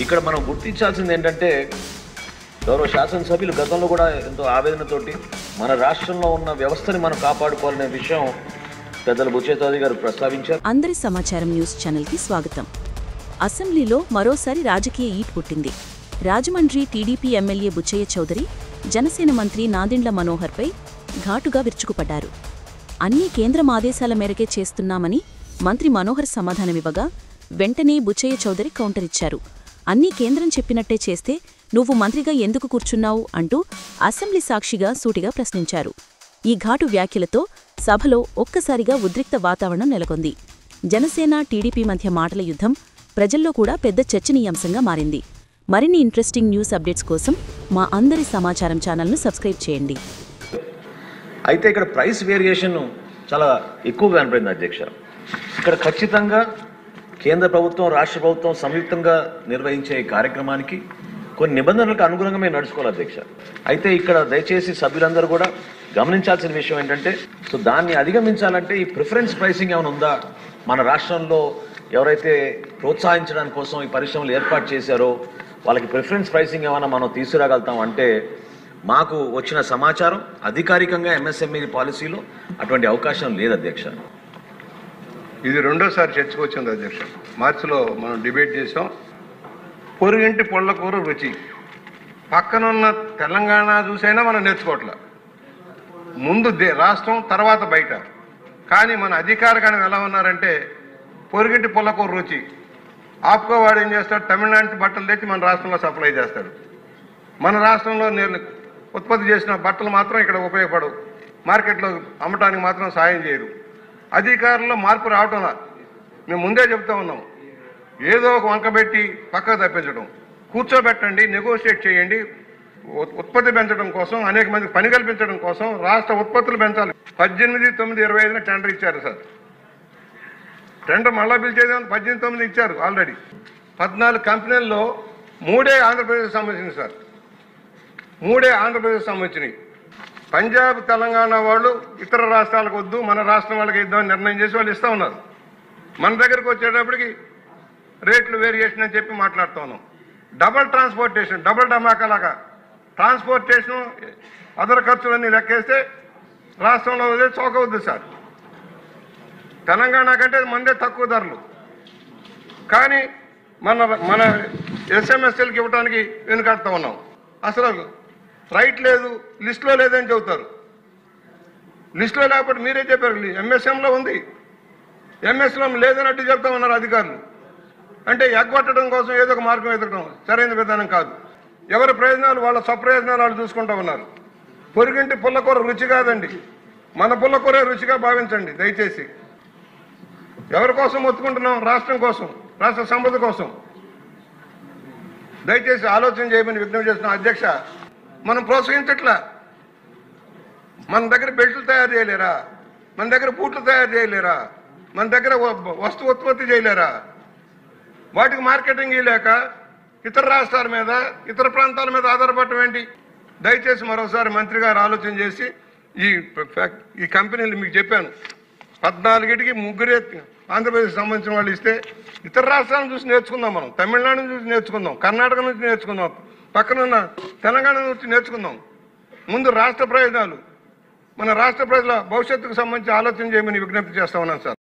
ఇక్కడ మనం గుర్తించాల్సింది ఏంటంటే గౌరవ శాసనసభ్యులు గతంలో కూడా ఎంతో ఆవేదనతోటి మన రాష్ట్రంలో ఉన్న వ్యవస్థని మనం కాపాడుకోవాలనే విషయం పెద్దలు బుచ్చయ్య చౌదరి గారు ప్రస్తావించారు. అందరి సమాచారం న్యూస్ ఛానల్కి స్వాగతం. అసెంబ్లీలో మరోసారి రాజకీయ ఈట్ పుట్టింది. రాజమండ్రి టీడీపీ ఎమ్మెల్యే బుచ్చయ్య చౌదరి జనసేన మంత్రి నాదెండ్ల మనోహర్పై ఘాటుగా విరుచుకుపడ్డారు. అన్నీ కేంద్రం ఆదేశాల మేరకే చేస్తున్నామని మంత్రి మనోహర్ సమాధానమివ్వగా వెంటనే బుచ్చయ్య చౌదరి కౌంటరిచ్చారు. అన్నీ కేంద్రం చెప్పినట్టే చేస్తే నువ్వు మంత్రిగా ఎందుకు కూర్చున్నావు అంటూ అసెంబ్లీ సాక్షిగా సూటిగా ప్రశ్నించారు. ఈ ఘాటు వ్యాఖ్యలతో సభలో ఒక్కసారిగా ఉద్రిక్త వాతావరణం నెలకొంది. జనసేన టీడీపీ మధ్య మాటల యుద్ధం ప్రజల్లో కూడా పెద్ద చర్చనీయాంశంగా మారింది. మరిన్ని ఇంట్రెస్టింగ్ న్యూస్ అప్డేట్స్ కోసం మా అందరి సమాచారం ఛానల్ను సబ్స్క్రైబ్ చేయండి. అయితే ఇక్కడ ప్రైస్ వేరియేషన్ చాలా ఎక్కువగా కనపడింది అధ్యక్ష. ఇక్కడ ఖచ్చితంగా కేంద్ర ప్రభుత్వం రాష్ట్ర ప్రభుత్వం సంయుక్తంగా నిర్వహించే కార్యక్రమానికి కొన్ని నిబంధనలకు అనుగుణంగా మేము నడుచుకోవాలి అధ్యక్ష. అయితే ఇక్కడ దయచేసి సభ్యులందరూ కూడా గమనించాల్సిన విషయం ఏంటంటే దాన్ని అధిగమించాలంటే ఈ ప్రిఫరెన్స్ ప్రైసింగ్ ఏమైనా ఉందా, మన రాష్ట్రంలో ఎవరైతే ప్రోత్సహించడానికి కోసం ఈ పరిశ్రమలు ఏర్పాటు చేశారో వాళ్ళకి ప్రిఫరెన్స్ ప్రైసింగ్ ఏమైనా మనం తీసుకురాగలుగుతాం అంటే మాకు వచ్చిన సమాచారం అధికారికంగా ఎంఎస్ఎంఈ పాలసీలో అటువంటి అవకాశం లేదు అధ్యక్ష. ఇది రెండోసారి చర్చకు వచ్చింది అధ్యక్ష. మార్చిలో మనం డిబేట్ చేసాం. పొరుగింటి పొళ్ళకూర రుచి పక్కనున్న తెలంగాణ చూసైనా మనం నేర్చుకోవట్లే. ముందు రాష్ట్రం తర్వాత బయట. కానీ మన అధికారికంగా ఎలా ఉన్నారంటే పొరుగింటి పొల్లకూర రుచి ఆప్కో వాడు ఏం చేస్తాడు, తమిళనాడు నుంచి బట్టలు తెచ్చి మన రాష్ట్రంలో సప్లై చేస్తాడు. మన రాష్ట్రంలో ఉత్పత్తి చేసిన బట్టలు మాత్రం ఇక్కడ ఉపయోగపడవు, మార్కెట్లో అమ్మటానికి మాత్రం సాయం చేయరు. అధికారుల్లో మార్పు రావటంలా మేము ముందే చెప్తా ఉన్నాం. ఏదో ఒక వంక పెట్టి పక్కకు తప్పించడం, కూర్చోబెట్టండి, నెగోషియేట్ చేయండి. ఉత్పత్తి పెంచడం కోసం, అనేక మందికి పని కల్పించడం కోసం రాష్ట్ర ఉత్పత్తులు పెంచాలి. 18/9/25 టెండర్ ఇచ్చారు సార్. టెండర్ మళ్ళా పిలిచేది 18/9 ఇచ్చారు ఆల్రెడీ. 14 కంపెనీల్లో 3 ఆంధ్రప్రదేశ్ సంబంధించింది సార్. 3 ఆంధ్రప్రదేశ్ సంబంధించినవి. పంజాబ్ తెలంగాణ వాళ్ళు ఇతర రాష్ట్రాలకు వద్దు, మన రాష్ట్రం వాళ్ళకి ఇద్దామని నిర్ణయం చేసి వాళ్ళు ఇస్తూ ఉన్నారు. మన దగ్గరకు వచ్చేటప్పటికి రేట్లు వేరియేషన్ అని చెప్పి మాట్లాడుతూ ఉన్నాం. డబల్ ట్రాన్స్పోర్టేషన్, డబల్ ధమాకాలాగా ట్రాన్స్పోర్టేషన్ అదర్ ఖర్చులన్నీ లెక్కేస్తే రాష్ట్రంలో చౌకవద్దు సార్. తెలంగాణ కంటే మందే తక్కువ ధరలు, కానీ మన ఎస్ఎంఎస్ఎల్కి ఇవ్వడానికి వెనుకాడుతూ ఉన్నాం. అసలు రైట్ లేదు, లిస్టులో లేదని చెబుతారు. లిస్టులో లేకపోతే మీరే చెప్పారు ఎంఎస్ఎంలో ఉంది, ఎంఎస్లో లేదన్నట్టు చెప్తా ఉన్నారు అధికారులు. అంటే ఎగ్గొట్టడం కోసం ఏదో ఒక మార్గం ఎదగడం సరైన విధానం కాదు. ఎవరి ప్రయోజనాలు వాళ్ళ స్వప్రయోజనాలు వాళ్ళు చూసుకుంటూ ఉన్నారు. పొరుగింటి పుల్లకూర రుచి కాదండి, మన పుల్లకూరే రుచిగా భావించండి దయచేసి. ఎవరి కోసం ఒత్తుకుంటున్నాం? రాష్ట్రం కోసం, రాష్ట్ర సంపద కోసం. దయచేసి ఆలోచన చేయమని విజ్ఞప్తి చేస్తున్నాం అధ్యక్ష. మనం ప్రోత్సహించట్లా. మన దగ్గర బెల్ట్లు తయారు చేయలేరా? మన దగ్గర బూట్లు తయారు చేయలేరా? మన దగ్గర వస్తు ఉత్పత్తి చేయలేరా? వాటికి మార్కెటింగ్ ఇవ్వలేక ఇతర రాష్ట్రాల మీద, ఇతర ప్రాంతాల మీద ఆధారపడటం ఏంటి? దయచేసి మరోసారి మంత్రి గారు ఆలోచన చేసి ఈ కంపెనీలు మీకు చెప్పాను 14కి 3 ఆంధ్రప్రదేశ్ సంబంధించిన వాళ్ళు ఇస్తే ఇతర రాష్ట్రాలను చూసి నేర్చుకుందాం. మనం తమిళనాడు నుంచి నేర్చుకుందాం, కర్ణాటక నుంచి నేర్చుకుందాం, పక్కనున్న తెలంగాణ నుంచి నేర్చుకుందాం. ముందు రాష్ట్ర ప్రయోజనాలు, మన రాష్ట్ర ప్రజల భవిష్యత్తుకు సంబంధించి ఆలోచన చేయమని విజ్ఞప్తి చేస్తా ఉన్నాను సార్.